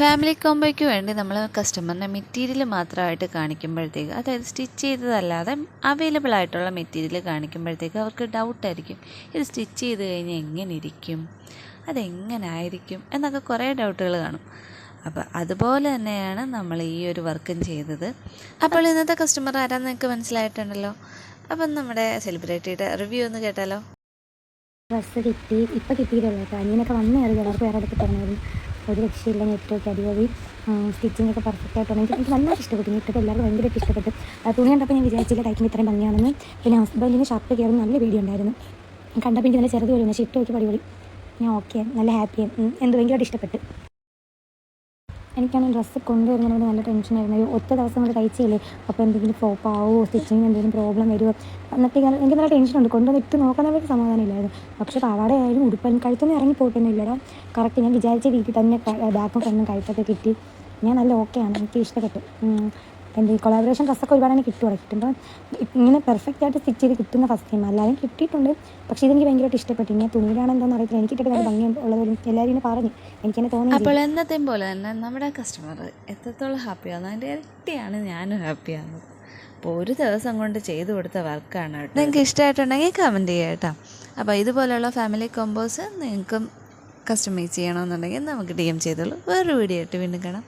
Family കോംബോയ്ക്ക് വേണ്ടി നമ്മൾ കസ്റ്റമറിനെ material മാത്രമായിട്ട് കാണിക്കുമ്പോഴത്തേക്ക്, അതായത് സ്റ്റിച്ച് ചെയ്തതല്ലാതെ അവൈലബിൾ ആയിട്ടുള്ള മെറ്റീരിയൽ കാണിക്കുമ്പോഴത്തേക്ക് അവർക്ക് ഡൗട്ടായിരിക്കും, ഇത് സ്റ്റിച്ച് ചെയ്ത് കഴിഞ്ഞാൽ എങ്ങനെ ഇരിക്കും, അതെങ്ങനായിരിക്കും എന്നൊക്കെ കുറേ ഡൗട്ടുകൾ കാണും. അപ്പോൾ അതുപോലെ തന്നെയാണ് നമ്മൾ ഈ ഒരു വർക്കും ചെയ്തത്. അപ്പോൾ ഇന്നത്തെ കസ്റ്റമർ ആരാന്ന് നിങ്ങൾക്ക് മനസ്സിലായിട്ടുണ്ടല്ലോ. അപ്പം നമ്മുടെ സെലിബ്രിറ്റിയുടെ റിവ്യൂ ഒന്ന് കേട്ടാലോ. ഡ്രസ്സ് കിട്ടി, ഇപ്പം കിട്ടിയിട്ടുള്ളൂ കേട്ടോ. അനിയനൊക്കെ വന്നു കയറി എല്ലാവർക്കും വേറെ അടുത്ത് പറഞ്ഞായിരുന്നു. ഒരു രക്ഷയില്ല, നെറ്റൊക്കെ അടിപൊളി, സ്റ്റിച്ചിങ് ഒക്കെ പെർഫെക്റ്റ് ആയിട്ടുണ്ട്. എനിക്ക് നന്നായിട്ട് ഇഷ്ടപ്പെട്ടു. നെറ്റൊക്കെ എല്ലാവർക്കും ഭയങ്കരമായിട്ട് ഇഷ്ടപ്പെട്ടു. തുണി കണ്ടപ്പോൾ ഞാൻ വിചാരിച്ചില്ല ടൈക്കിന് ഇത്രയും ഭംഗിയാണെന്ന്. പിന്നെ ഹസ്ബൻഡിന് ഷർട്ട് കയറി നല്ല പേടിയുണ്ടായിരുന്നു. കണ്ടപ്പോൾ എനിക്ക് നല്ല ചെറുത് പോലും, പക്ഷേ ഇട്ട് നോക്കി അടിപൊളി. ഞാൻ ഓക്കെ, നല്ല ഹാപ്പിയാണ്. എന്ത് ഭയങ്കരമായിട്ട് ഇഷ്ടപ്പെട്ടു. എനിക്കാണ് ഡ്രസ്സ് കൊണ്ടുവരുന്നതിന് നല്ല ടെൻഷനായിരുന്നു. ഒറ്റ ദിവസം കൊണ്ട് തയ്ച്ചില്ലേ, അപ്പോൾ എന്തെങ്കിലും ഫ്ലോപ്പ് ആവുമോ, സ്റ്റിച്ചിങ് എന്തെങ്കിലും പ്രോബ്ലം വരുമോ എന്നൊക്കെ എനിക്ക് നല്ല ടെൻഷനുണ്ട്. കൊണ്ടുവന്ന് ഇട്ട് നോക്കാനൊരു സമാധാനം ഇല്ലായിരുന്നു. പക്ഷേ പാവാടയായാലും ഉടുപ്പായാലും കഴുത്തൊന്നും ഇറങ്ങി പോയിട്ടൊന്നും ഇല്ലടാ. കറക്റ്റ് ഞാൻ വിചാരിച്ച രീതിയിൽ തന്നെ ബാക്കും ഫ്രണ്ടും കഴുത്തൊക്കെ കിട്ടി. ഞാൻ നല്ല ഓക്കെയാണ്, എനിക്ക് ഇഷ്ടപ്പെട്ടു. എൻ്റെ ഈ കൊളാബറേഷൻ ഡ്രസ്സൊക്കെ ഒരുപാടാണ് കിട്ടുമ്പോൾ ഇങ്ങനെ പെർഫെക്റ്റ് ആയിട്ട് സ്റ്റിച്ച് ചെയ്ത് കിട്ടുന്ന ഫസ്റ്റ് ടൈം. എല്ലാവരും കിട്ടിയിട്ടുണ്ട്, പക്ഷേ ഇതെനിക്ക് ഭയങ്കരമായിട്ട് ഇഷ്ടപ്പെട്ടു. ഇനി തുണിയിലാണോ എന്താണെന്ന് അറിയത്തില്ല, എനിക്ക് ഇട്ടിട്ട് നല്ല ഭംഗി ഉള്ളതും എല്ലാവരും ഇങ്ങനെ പറഞ്ഞു, എനിക്കെന്നെ തോന്നി. അപ്പോൾ എന്നത്തെയും പോലെ തന്നെ നമ്മുടെ കസ്റ്റമർ എത്രത്തോളം ഹാപ്പിയാകുന്നു അതിൻ്റെ ഇരട്ടിയാണ് ഞാനും ഹാപ്പിയാകുന്നത്. അപ്പോൾ ഒരു ദിവസം കൊണ്ട് ചെയ്തു കൊടുത്ത വർക്കാണ് കേട്ടോ. നിങ്ങൾക്ക് ഇഷ്ടമായിട്ടുണ്ടെങ്കിൽ കമൻറ്റ് ചെയ്യാം കേട്ടോ. അപ്പോൾ ഇതുപോലെയുള്ള ഫാമിലി കോമ്പോസ് നിങ്ങൾക്കും കസ്റ്റമൈസ് ചെയ്യണമെന്നുണ്ടെങ്കിൽ നമുക്ക് DM ചെയ്തോളൂ. വേറൊരു വീഡിയോ ആയിട്ട് വീണ്ടും കാണാം.